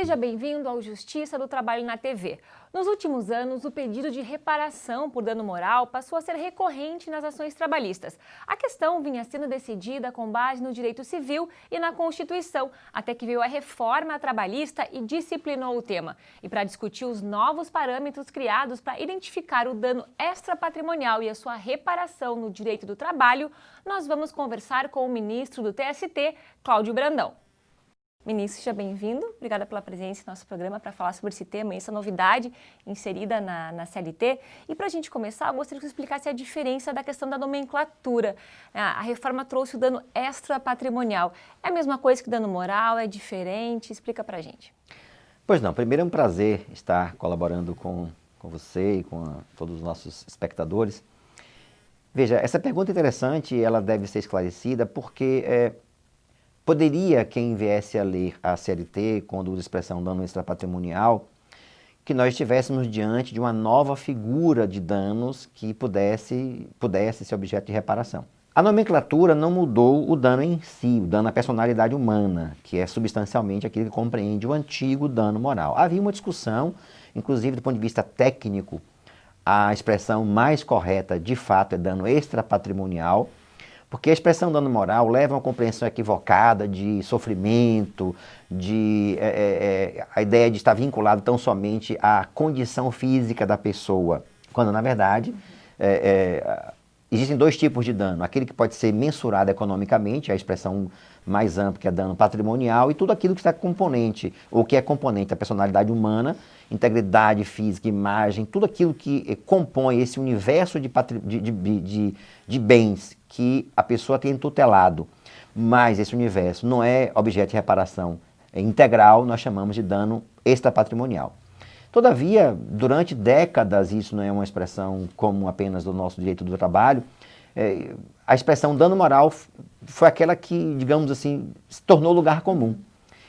Seja bem-vindo ao Justiça do Trabalho na TV. Nos últimos anos, o pedido de reparação por dano moral passou a ser recorrente nas ações trabalhistas. A questão vinha sendo decidida com base no direito civil e na Constituição, até que veio a reforma trabalhista e disciplinou o tema. E para discutir os novos parâmetros criados para identificar o dano extrapatrimonial e a sua reparação no direito do trabalho, nós vamos conversar com o ministro do TST, Cláudio Brandão. Ministro, seja bem-vindo. Obrigada pela presença em nosso programa para falar sobre esse tema, essa novidade inserida na CLT. E para a gente começar, eu gostaria que você explicasse a diferença da questão da nomenclatura. A reforma trouxe o dano extrapatrimonial. É a mesma coisa que dano moral? É diferente? Explica para a gente. Pois não, primeiro é um prazer estar colaborando com você e com todos os nossos espectadores. Veja, essa pergunta é interessante, ela deve ser esclarecida porque poderia quem viesse a ler a CLT, quando usa a expressão dano extrapatrimonial, que nós estivéssemos diante de uma nova figura de danos que pudesse ser objeto de reparação. A nomenclatura não mudou o dano em si, o dano à personalidade humana, que é substancialmente aquilo que compreende o antigo dano moral. Havia uma discussão, inclusive do ponto de vista técnico, a expressão mais correta de fato é dano extrapatrimonial, porque a expressão dano moral leva a uma compreensão equivocada de sofrimento, a ideia de estar vinculado tão somente à condição física da pessoa, quando na verdade existem dois tipos de dano, aquele que pode ser mensurado economicamente, a expressão mais ampla que é dano patrimonial, e tudo aquilo que está componente, ou que é componente da personalidade humana, integridade física, imagem, tudo aquilo que compõe esse universo de bens que a pessoa tem tutelado, mas esse universo não é objeto de reparação integral, nós chamamos de dano extrapatrimonial. Todavia, durante décadas, isso não é uma expressão comum apenas do nosso direito do trabalho, a expressão dano moral foi aquela que, digamos assim, se tornou lugar comum.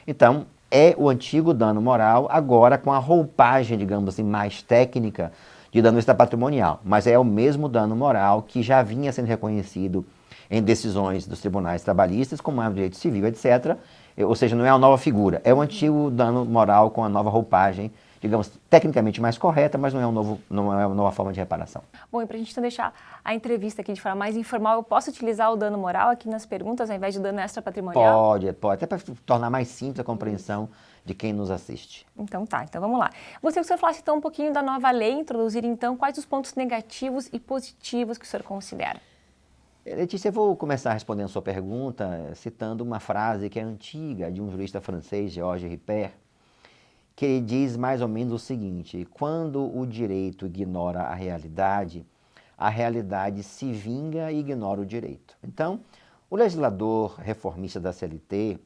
Então, é o antigo dano moral, agora com a roupagem, digamos assim, mais técnica de dano extrapatrimonial, mas é o mesmo dano moral que já vinha sendo reconhecido em decisões dos tribunais trabalhistas, como é o direito civil, etc. Ou seja, não é uma nova figura, é o antigo dano moral com a nova roupagem, digamos, tecnicamente mais correta, mas não é uma nova forma de reparação. Bom, e para a gente então deixar a entrevista aqui de forma mais informal, eu posso utilizar o dano moral aqui nas perguntas, ao invés de dano extrapatrimonial? Pode, até para tornar mais simples a compreensão de quem nos assiste. Então tá, então vamos lá. Gostaria que o senhor falasse então um pouquinho da nova lei, introduzir então quais os pontos negativos e positivos que o senhor considera. Letícia, eu vou começar respondendo a sua pergunta citando uma frase que é antiga, de um jurista francês, Georges Ripert, que ele diz mais ou menos o seguinte: quando o direito ignora a realidade se vinga e ignora o direito. Então, o legislador reformista da CLT,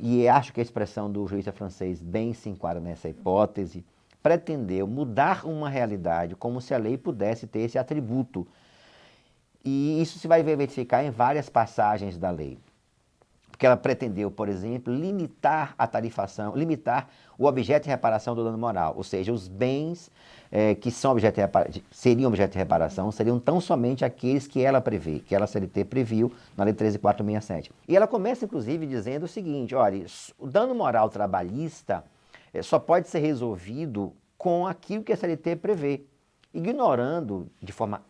e acho que a expressão do jurista francês bem se enquadra nessa hipótese, pretendeu mudar uma realidade como se a lei pudesse ter esse atributo. E isso se vai verificar em várias passagens da lei. Porque ela pretendeu, por exemplo, limitar a tarifação, limitar o objeto de reparação do dano moral, ou seja, os bens que são seriam objeto de reparação seriam tão somente aqueles que ela prevê, que ela CLT previu na Lei 13.467. E ela começa, inclusive, dizendo o seguinte: olha, o dano moral trabalhista só pode ser resolvido com aquilo que a CLT prevê, ignorando de forma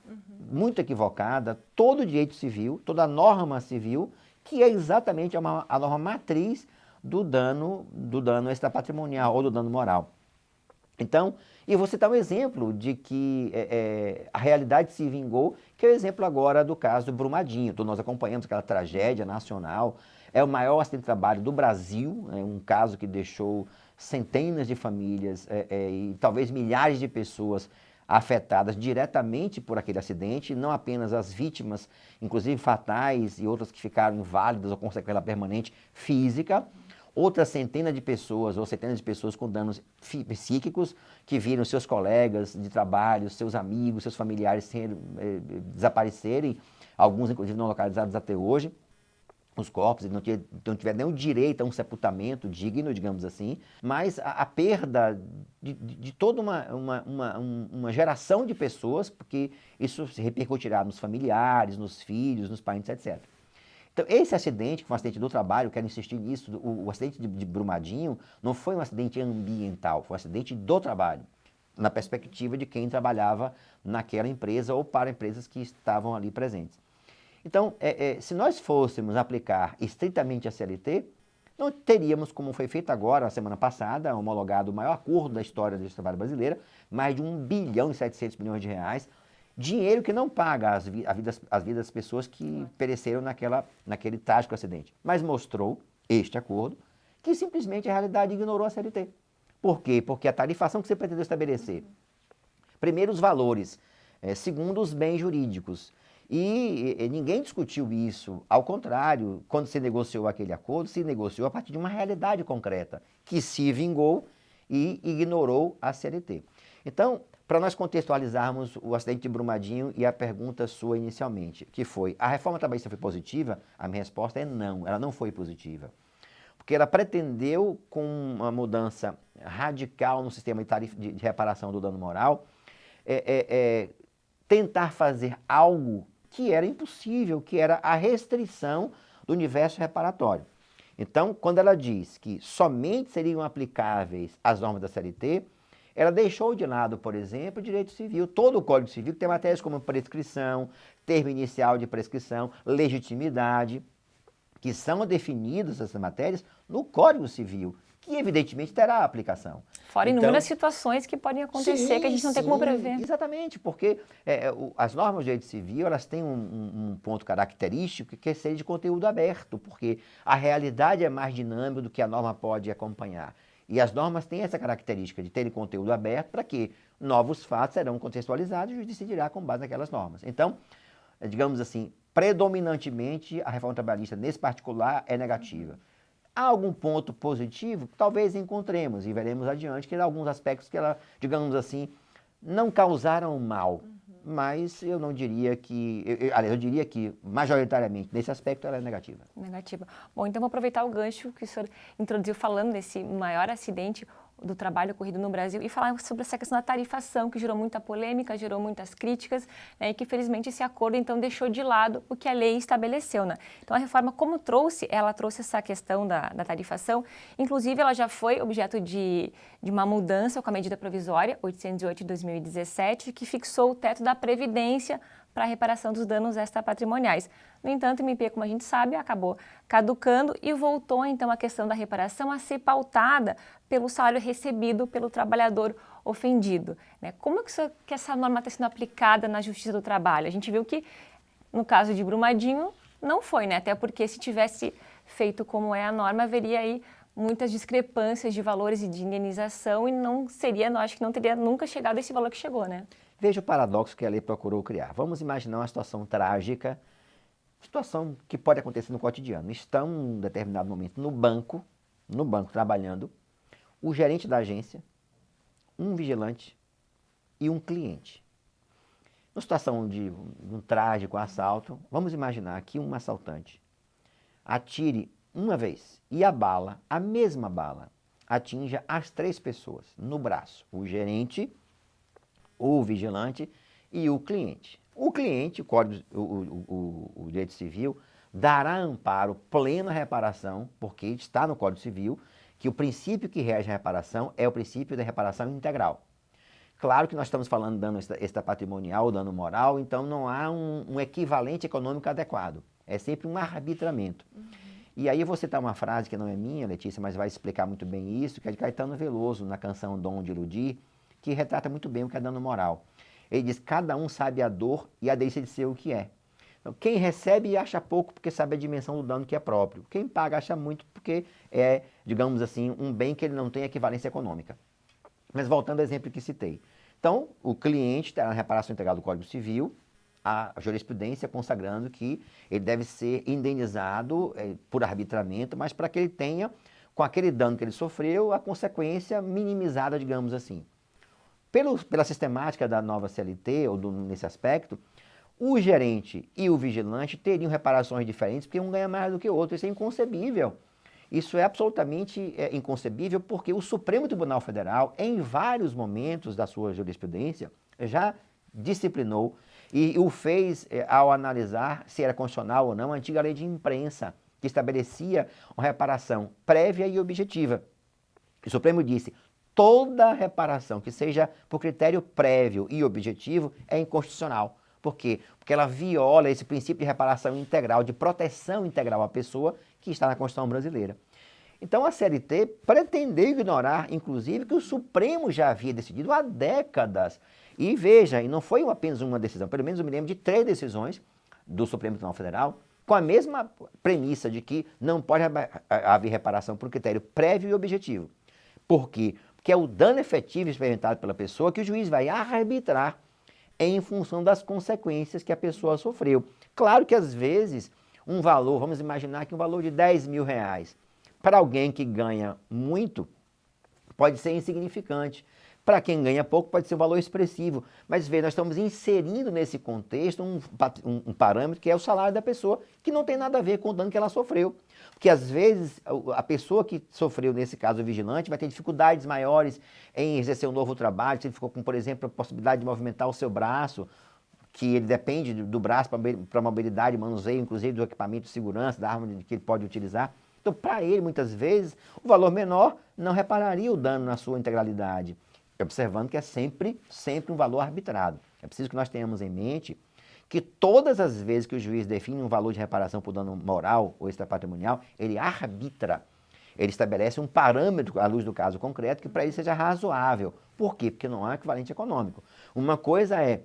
muito equivocada todo o direito civil, toda a norma civil, que é exatamente a norma matriz do dano extrapatrimonial ou do dano moral. Então, eu vou citar um exemplo de que a realidade se vingou, que é o exemplo agora do caso do Brumadinho. Então, nós acompanhamos aquela tragédia nacional, é o maior acidente de trabalho do Brasil, é um caso que deixou centenas de famílias e talvez milhares de pessoas afetadas diretamente por aquele acidente, não apenas as vítimas, inclusive fatais, e outras que ficaram inválidas ou com sequela permanente física, outras centenas de pessoas ou centenas de pessoas com danos psíquicos que viram seus colegas de trabalho, seus amigos, seus familiares desaparecerem, alguns inclusive não localizados até hoje. Os corpos não tiveram nenhum direito a um sepultamento digno, digamos assim, mas a perda de toda uma geração de pessoas, porque isso se repercutirá nos familiares, nos filhos, nos parentes, etc. Então, esse acidente, que foi um acidente do trabalho, quero insistir nisso, o acidente de Brumadinho não foi um acidente ambiental, foi um acidente do trabalho, na perspectiva de quem trabalhava naquela empresa ou para empresas que estavam ali presentes. Então, se nós fôssemos aplicar estritamente a CLT, não teríamos, como foi feito agora, a semana passada, homologado o maior acordo da história da justiça do trabalho brasileira, mais de 1 bilhão e 700 milhões de reais, dinheiro que não paga as vidas das pessoas que pereceram naquele trágico acidente. Mas mostrou, este acordo, que simplesmente a realidade ignorou a CLT. Por quê? Porque a tarifação que você pretendeu estabelecer, primeiro os valores, segundo os bens jurídicos, e ninguém discutiu isso. Ao contrário, quando se negociou aquele acordo, se negociou a partir de uma realidade concreta, que se vingou e ignorou a CLT. Então, para nós contextualizarmos o acidente de Brumadinho e a pergunta sua inicialmente, que foi, a reforma trabalhista foi positiva? A minha resposta é não, ela não foi positiva. Porque ela pretendeu, com uma mudança radical no sistema de reparação do dano moral, tentar fazer algo que era impossível, que era a restrição do universo reparatório. Então, quando ela diz que somente seriam aplicáveis as normas da CLT, ela deixou de lado, por exemplo, o direito civil. Todo o Código Civil tem matérias como prescrição, termo inicial de prescrição, legitimidade, que são definidas essas matérias no Código Civil, que evidentemente terá aplicação. Fora inúmeras situações que podem acontecer que a gente não tem como prever. Exatamente, porque as normas do direito civil elas têm um ponto característico que é ser de conteúdo aberto, porque a realidade é mais dinâmica do que a norma pode acompanhar. E as normas têm essa característica de terem conteúdo aberto para que novos fatos serão contextualizados e o juiz decidirá com base naquelas normas. Então, digamos assim, predominantemente a reforma trabalhista nesse particular é negativa. Há algum ponto positivo? Talvez encontremos e veremos adiante que há alguns aspectos que ela, digamos assim, não causaram mal, mas eu não diria que, aliás, eu diria que majoritariamente nesse aspecto ela é negativa. Negativa. Bom, então vou aproveitar o gancho que o senhor introduziu falando desse maior acidente do trabalho ocorrido no Brasil e falar sobre essa questão da tarifação, que gerou muita polêmica, gerou muitas críticas, né, e que felizmente esse acordo então deixou de lado o que a lei estabeleceu, né? Então a reforma, como ela trouxe essa questão da tarifação, inclusive ela já foi objeto de uma mudança com a medida provisória 808 de 2017, que fixou o teto da Previdência para a reparação dos danos extrapatrimoniais. No entanto, o MP, como a gente sabe, acabou caducando e voltou então a questão da reparação a ser pautada pelo salário recebido pelo trabalhador ofendido, né? Como que essa norma está sendo aplicada na Justiça do Trabalho? A gente viu que, no caso de Brumadinho, não foi, né? Até porque se tivesse feito como é a norma, haveria aí muitas discrepâncias de valores e de indenização e acho que não teria nunca chegado a esse valor que chegou, né? Veja o paradoxo que a lei procurou criar. Vamos imaginar uma situação trágica, situação que pode acontecer no cotidiano. Estão, em um determinado momento, no banco trabalhando, o gerente da agência, um vigilante e um cliente. Numa situação de um trágico assalto, vamos imaginar que um assaltante atire uma vez e a mesma bala, atinja as 3 pessoas no braço, o gerente, o vigilante e o cliente. O cliente, o direito civil, dará amparo, plena reparação, porque está no Código Civil, que o princípio que rege a reparação é o princípio da reparação integral. Claro que nós estamos falando de dano extrapatrimonial, dano moral, então não há um equivalente econômico adequado. É sempre um arbitramento. E aí eu vou citar uma frase que não é minha, Letícia, mas vai explicar muito bem isso, que é de Caetano Veloso, na canção Dom de Iludir, que retrata muito bem o que é dano moral. Ele diz, cada um sabe a dor e a delícia de ser o que é. Então, quem recebe acha pouco porque sabe a dimensão do dano que é próprio. Quem paga acha muito porque é, digamos assim, um bem que ele não tem equivalência econômica. Mas voltando ao exemplo que citei. Então, o cliente terá a reparação integral do Código Civil, a jurisprudência consagrando que ele deve ser indenizado por arbitramento, mas para que ele tenha, com aquele dano que ele sofreu, a consequência minimizada, digamos assim. Pela sistemática da nova CLT, ou nesse aspecto, o gerente e o vigilante teriam reparações diferentes, porque um ganha mais do que o outro. Isso é inconcebível. Isso é absolutamente inconcebível, porque o Supremo Tribunal Federal, em vários momentos da sua jurisprudência, já disciplinou E o fez ao analisar se era constitucional ou não a antiga lei de imprensa, que estabelecia uma reparação prévia e objetiva. O Supremo disse: toda reparação que seja por critério prévio e objetivo é inconstitucional. Por quê? Porque ela viola esse princípio de reparação integral, de proteção integral à pessoa que está na Constituição brasileira. Então a CLT pretendeu ignorar, inclusive, que o Supremo já havia decidido há décadas. E veja, e não foi apenas uma decisão, pelo menos eu me lembro de 3 decisões do Supremo Tribunal Federal, com a mesma premissa de que não pode haver reparação por critério prévio e objetivo. Por quê? Porque é o dano efetivo experimentado pela pessoa que o juiz vai arbitrar em função das consequências que a pessoa sofreu. Claro que às vezes um valor, vamos imaginar que um valor de 10 mil reais, para alguém que ganha muito, pode ser insignificante. Para quem ganha pouco, pode ser um valor expressivo. Mas veja, nós estamos inserindo nesse contexto um parâmetro que é o salário da pessoa, que não tem nada a ver com o dano que ela sofreu. Porque às vezes a pessoa que sofreu, nesse caso o vigilante, vai ter dificuldades maiores em exercer um novo trabalho, se ele ficou com, por exemplo, a possibilidade de movimentar o seu braço, que ele depende do braço para mobilidade, manuseio, inclusive do equipamento de segurança, da arma que ele pode utilizar. Então, para ele, muitas vezes, o valor menor não repararia o dano na sua integralidade, observando que é sempre um valor arbitrado. É preciso que nós tenhamos em mente que todas as vezes que o juiz define um valor de reparação por dano moral ou extrapatrimonial, ele arbitra, ele estabelece um parâmetro à luz do caso concreto que para ele seja razoável. Por quê? Porque não há equivalente econômico. Uma coisa é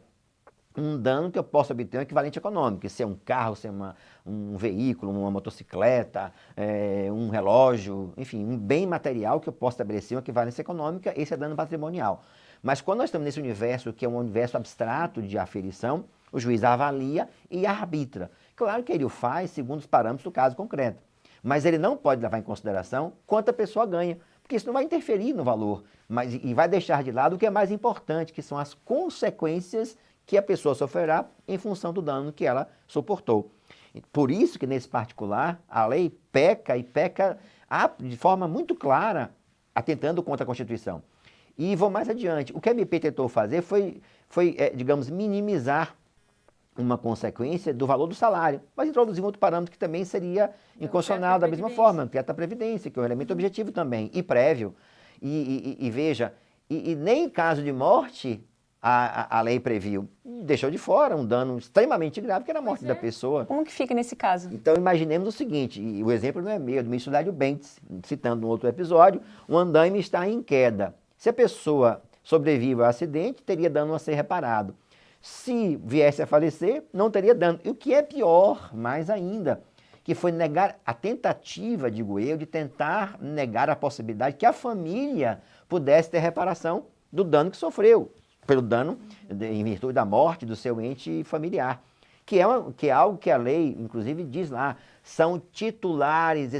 um dano que eu posso obter um equivalente econômico, se é um carro, se é um veículo, uma motocicleta, um relógio, enfim, um bem material que eu posso estabelecer uma equivalência econômica, esse é dano patrimonial. Mas quando nós estamos nesse universo, que é um universo abstrato de aferição, o juiz avalia e arbitra. Claro que ele o faz segundo os parâmetros do caso concreto, mas ele não pode levar em consideração quanto a pessoa ganha, porque isso não vai interferir no valor, e vai deixar de lado o que é mais importante, que são as consequências que a pessoa sofrerá em função do dano que ela suportou. Por isso que, nesse particular, a lei peca de forma muito clara, atentando contra a Constituição. E vou mais adiante. O que a MP tentou fazer foi digamos, minimizar uma consequência do valor do salário, mas introduzir um outro parâmetro que também seria inconstitucional da mesma forma, que é a previdência, que é um elemento objetivo também, e prévio. E veja, nem em caso de morte a lei previu, deixou de fora um dano extremamente grave, que era a morte da pessoa. Como que fica nesse caso? Então imaginemos o seguinte, e o exemplo não é meu, é do ministro Lédio Bentes, citando um outro episódio, um andaime está em queda. Se a pessoa sobrevive ao acidente, teria dano a ser reparado. Se viesse a falecer, não teria dano. E o que é pior, mais ainda, que foi negar a tentativa, digo eu, de tentar negar a possibilidade que a família pudesse ter reparação do dano que sofreu, pelo dano em virtude da morte do seu ente familiar, que é algo que a lei, inclusive, diz lá, são titulares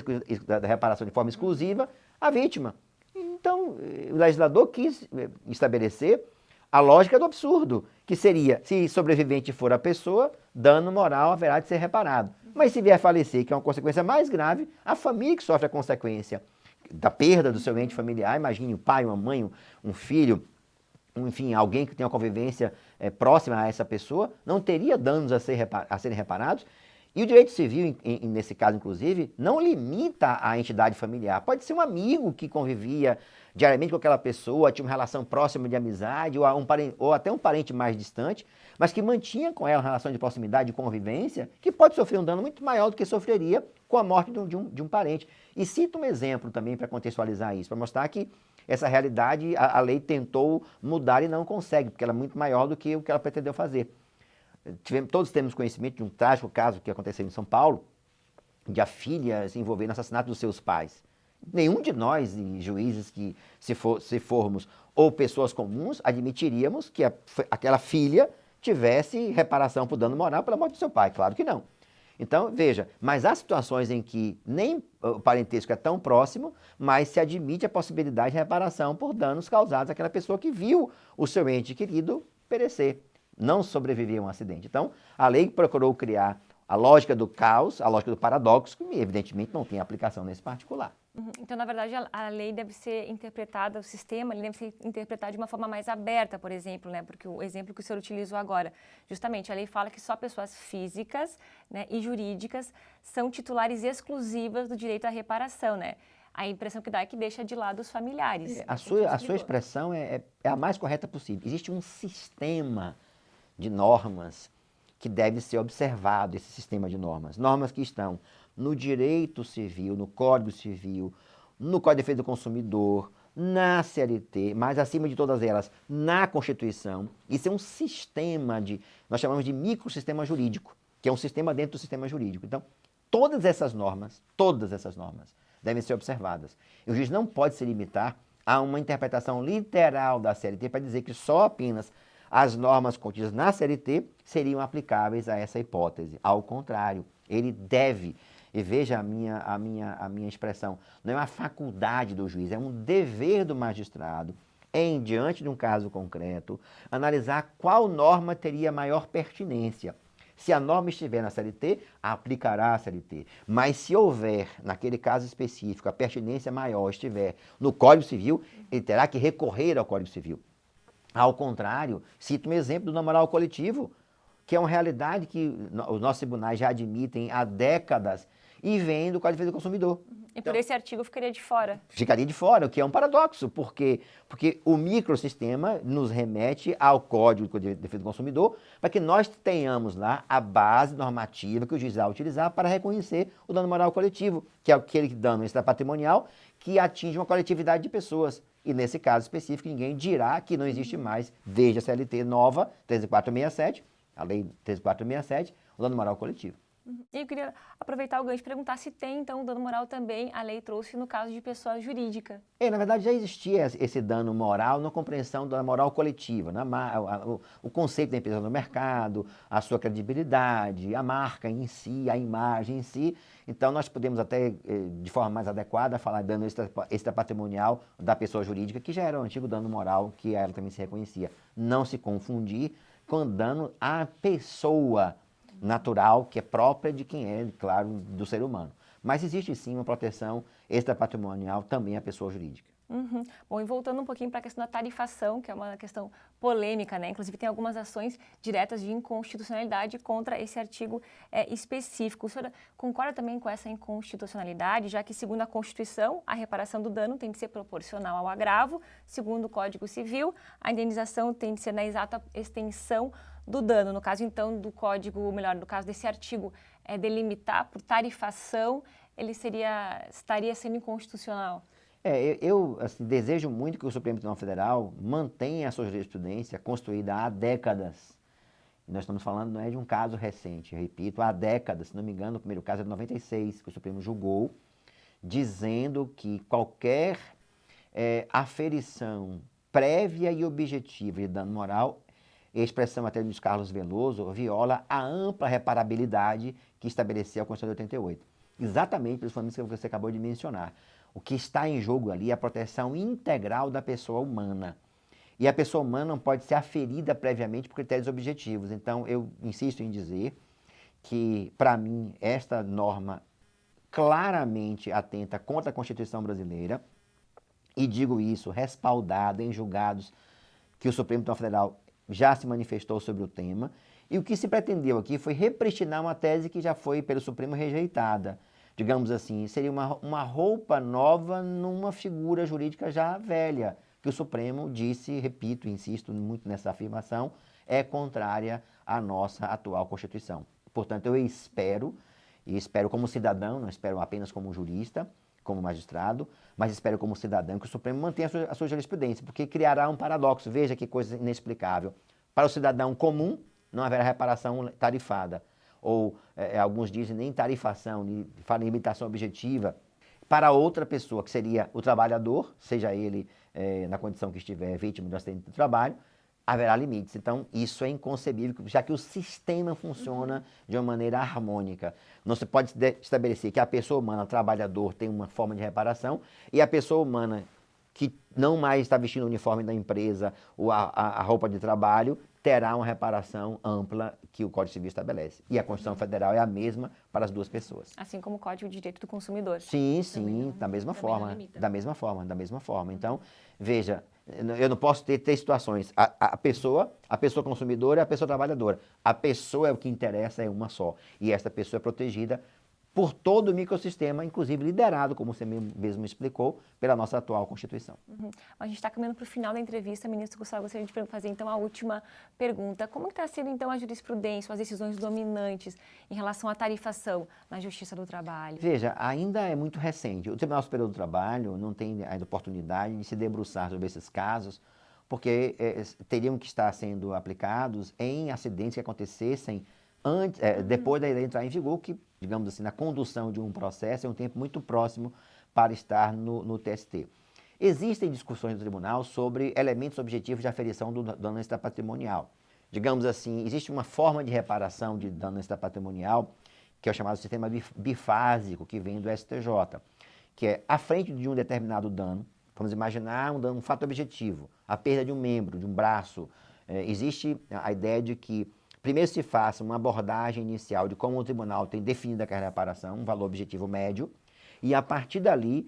da reparação de forma exclusiva a vítima. Então, o legislador quis estabelecer a lógica do absurdo, que seria, se sobrevivente for a pessoa, dano moral haverá de ser reparado. Mas se vier a falecer, que é uma consequência mais grave, a família que sofre a consequência da perda do seu ente familiar, imagine um pai, uma mãe, um filho, enfim, alguém que tenha uma convivência próxima a essa pessoa, não teria danos a serem reparados. E o direito civil, nesse caso, inclusive, não limita a entidade familiar. Pode ser um amigo que convivia diariamente com aquela pessoa, tinha uma relação próxima de amizade, ou até um parente mais distante, mas que mantinha com ela uma relação de proximidade, de convivência, que pode sofrer um dano muito maior do que sofreria com a morte de um parente. E cito um exemplo também para contextualizar isso, para mostrar que essa realidade a lei tentou mudar e não consegue, porque ela é muito maior do que o que ela pretendeu fazer. Todos temos conhecimento de um trágico caso que aconteceu em São Paulo, de a filha se envolver no assassinato dos seus pais. Nenhum de nós, juízes, que se formos ou pessoas comuns, admitiríamos que aquela filha tivesse reparação por dano moral pela morte do seu pai. Claro que não. Então, veja, mas há situações em que nem o parentesco é tão próximo, mas se admite a possibilidade de reparação por danos causados àquela pessoa que viu o seu ente querido perecer, não sobreviver a um acidente. Então, a lei procurou criar a lógica do caos, a lógica do paradoxo, que evidentemente não tem aplicação nesse particular. Então, na verdade, a lei deve ser interpretada, o sistema ele deve ser interpretado de uma forma mais aberta, por exemplo, né? Porque o exemplo que o senhor utilizou agora, justamente, a lei fala que só pessoas físicas, né, e jurídicas são titulares exclusivas do direito à reparação, né? A impressão que dá é que deixa de lado os familiares. A sua expressão é a mais correta possível. Existe um sistema de normas que deve ser observado, esse sistema de normas. Normas que estão no direito civil, no Código Civil, no Código de Defesa do Consumidor, na CLT, mas acima de todas elas, na Constituição. Isso é um sistema nós chamamos de microsistema jurídico, que é um sistema dentro do sistema jurídico. Então, todas essas normas devem ser observadas. E o juiz não pode se limitar a uma interpretação literal da CLT para dizer que só apenas as normas contidas na CLT seriam aplicáveis a essa hipótese. Ao contrário, ele deve, e veja a minha expressão, não é uma faculdade do juiz, é um dever do magistrado, diante de um caso concreto, analisar qual norma teria maior pertinência. Se a norma estiver na CLT, aplicará a CLT. Mas se houver, naquele caso específico, a pertinência maior estiver no Código Civil, ele terá que recorrer ao Código Civil. Ao contrário, cito um exemplo do dano moral coletivo, que é uma realidade que os nossos tribunais já admitem há décadas e vem do Código de Defesa do Consumidor. E por esse artigo ficaria de fora. Ficaria de fora, o que é um paradoxo, porque o microsistema nos remete ao Código de Defesa do Consumidor para que nós tenhamos lá a base normativa que o juiz vai utilizar para reconhecer o dano moral coletivo, que é aquele dano extrapatrimonial que atinge uma coletividade de pessoas. E nesse caso específico, ninguém dirá que não existe mais, desde a CLT nova, 13467, a lei 13467, o dano moral coletivo. E eu queria aproveitar o gancho e perguntar se tem, então, o dano moral também, a lei trouxe no caso de pessoa jurídica. Na verdade, já existia esse dano moral na compreensão da moral coletiva, né? O conceito da empresa no mercado, a sua credibilidade, a marca em si, a imagem em si. Então, nós podemos até, de forma mais adequada, falar de dano extrapatrimonial da pessoa jurídica, que já era o antigo dano moral, que ela também se reconhecia. Não se confundir com dano à pessoa natural, que é própria de quem é, claro, do ser humano. Mas existe sim uma proteção extrapatrimonial também à pessoa jurídica. Bom, e voltando um pouquinho para a questão da tarifação, que é uma questão polêmica, né? Inclusive tem algumas ações diretas de inconstitucionalidade contra esse artigo específico. O senhor concorda também com essa inconstitucionalidade, já que, segundo a Constituição, a reparação do dano tem de ser proporcional ao agravo, segundo o Código Civil, a indenização tem de ser na exata extensão do dano. No caso, então, do código, melhor, no caso desse artigo, delimitar por tarifação, ele estaria sendo inconstitucional. Eu desejo muito que o Supremo Tribunal Federal mantenha a sua jurisprudência construída há décadas. E nós estamos falando não é de um caso recente, repito, há décadas. Se não me engano, o primeiro caso é de 96, que o Supremo julgou, dizendo que qualquer aferição prévia e objetiva de dano moral, expressão até de Carlos Veloso, viola a ampla reparabilidade que estabeleceu a Constituição de 88. Exatamente pelos fundamentos que você acabou de mencionar. O que está em jogo ali é a proteção integral da pessoa humana. E a pessoa humana não pode ser aferida previamente por critérios objetivos. Então, eu insisto em dizer que, para mim, esta norma claramente atenta contra a Constituição brasileira, e digo isso respaldada em julgados que o Supremo Tribunal Federal já se manifestou sobre o tema, e o que se pretendeu aqui foi repristinar uma tese que já foi pelo Supremo rejeitada. Digamos assim, seria uma roupa nova numa figura jurídica já velha, que o Supremo disse, repito, insisto muito nessa afirmação, é contrária à nossa atual Constituição. Portanto, eu espero, e espero como cidadão, não espero apenas como jurista, como magistrado, mas espero como cidadão que o Supremo mantenha a sua jurisprudência, porque criará um paradoxo. Veja que coisa inexplicável. Para o cidadão comum, não haverá reparação tarifada. Ou alguns dizem nem tarifação, falam em limitação objetiva. Para outra pessoa, que seria o trabalhador, seja ele na condição que estiver vítima de um acidente de trabalho, haverá limites. Então, isso é inconcebível, já que o sistema funciona de uma maneira harmônica. Não se pode estabelecer que a pessoa humana, trabalhador, tem uma forma de reparação e a pessoa humana que não mais está vestindo o uniforme da empresa ou a roupa de trabalho terá uma reparação ampla que o Código Civil estabelece. E a Constituição Federal é a mesma para as duas pessoas. Assim como o Código de Direito do Consumidor. Sim, da mesma forma. Da mesma forma. Então, veja, eu não posso ter situações. A pessoa consumidora e a pessoa trabalhadora. A pessoa é o que interessa, é uma só. E esta pessoa é protegida por todo o microsistema, inclusive liderado, como você mesmo explicou, pela nossa atual Constituição. A gente está caminhando para o final da entrevista, ministro Gustavo, gostaria de fazer então a última pergunta. Como está sendo então a jurisprudência, as decisões dominantes em relação à tarifação na Justiça do Trabalho? Veja, ainda é muito recente. O Tribunal Superior do Trabalho não tem ainda oportunidade de se debruçar sobre esses casos, porque teriam que estar sendo aplicados em acidentes que acontecessem antes, depois da lei entrar em vigor, que, digamos assim, na condução de um processo é um tempo muito próximo para estar no TST. Existem discussões no tribunal sobre elementos objetivos de aferição do dano extrapatrimonial. Digamos assim, existe uma forma de reparação de dano extrapatrimonial, que é o chamado sistema bifásico, que vem do STJ, que é à frente de um determinado dano. Vamos imaginar um fato objetivo, a perda de um membro, de um braço. Existe a ideia de que primeiro se faça uma abordagem inicial de como o tribunal tem definido aquela reparação, um valor objetivo médio, e a partir dali,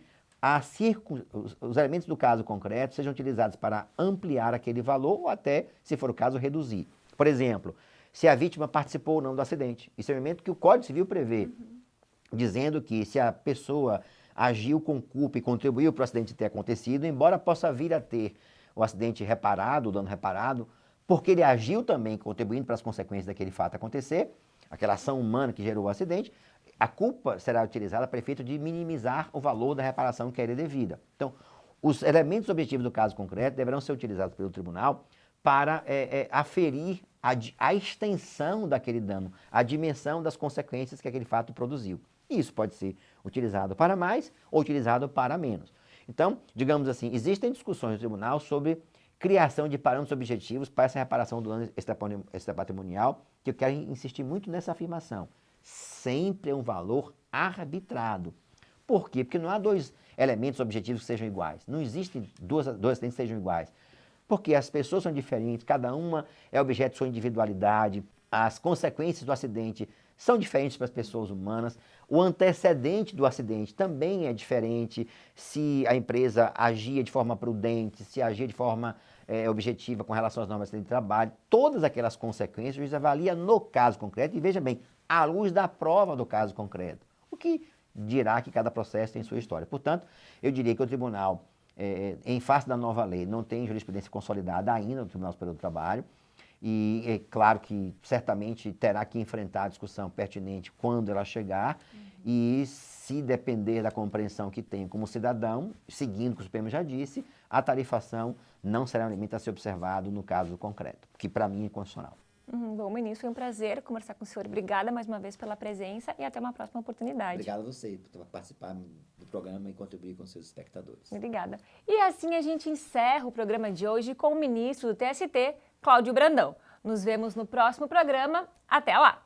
os elementos do caso concreto sejam utilizados para ampliar aquele valor ou até, se for o caso, reduzir. Por exemplo, se a vítima participou ou não do acidente. Isso é um elemento que o Código Civil prevê, dizendo que se a pessoa agiu com culpa e contribuiu para o acidente ter acontecido, embora possa vir a ter o acidente reparado, o dano reparado, porque ele agiu também contribuindo para as consequências daquele fato acontecer, aquela ação humana que gerou o acidente, a culpa será utilizada para efeito de minimizar o valor da reparação que era devida. Então, os elementos objetivos do caso concreto deverão ser utilizados pelo tribunal para aferir a extensão daquele dano, a dimensão das consequências que aquele fato produziu. E isso pode ser utilizado para mais ou utilizado para menos. Então, digamos assim, existem discussões no tribunal sobre criação de parâmetros objetivos para essa reparação do dano extrapatrimonial, que eu quero insistir muito nessa afirmação. Sempre é um valor arbitrado. Por quê? Porque não há dois elementos objetivos que sejam iguais. Não existem dois acidentes que sejam iguais. Porque as pessoas são diferentes, cada uma é objeto de sua individualidade, as consequências do acidente são diferentes para as pessoas humanas, o antecedente do acidente também é diferente, se a empresa agia de forma prudente, se agia de forma objetiva com relação às normas de trabalho, todas aquelas consequências o juiz avalia no caso concreto e veja bem, à luz da prova do caso concreto, o que dirá que cada processo tem sua história. Portanto, eu diria que o tribunal, em face da nova lei, não tem jurisprudência consolidada ainda no Tribunal Superior do Trabalho, e é claro que certamente terá que enfrentar a discussão pertinente quando ela chegar, e se depender da compreensão que tem como cidadão, seguindo o que o Supremo já disse, a tarifação não será um elemento a ser observado no caso concreto, que para mim é constitucional. Bom, ministro, foi um prazer conversar com o senhor. Obrigada mais uma vez pela presença e até uma próxima oportunidade. Obrigado a você por participar do programa e contribuir com seus espectadores. Obrigada. E assim a gente encerra o programa de hoje com o ministro do TST, Cláudio Brandão. Nos vemos no próximo programa. Até lá!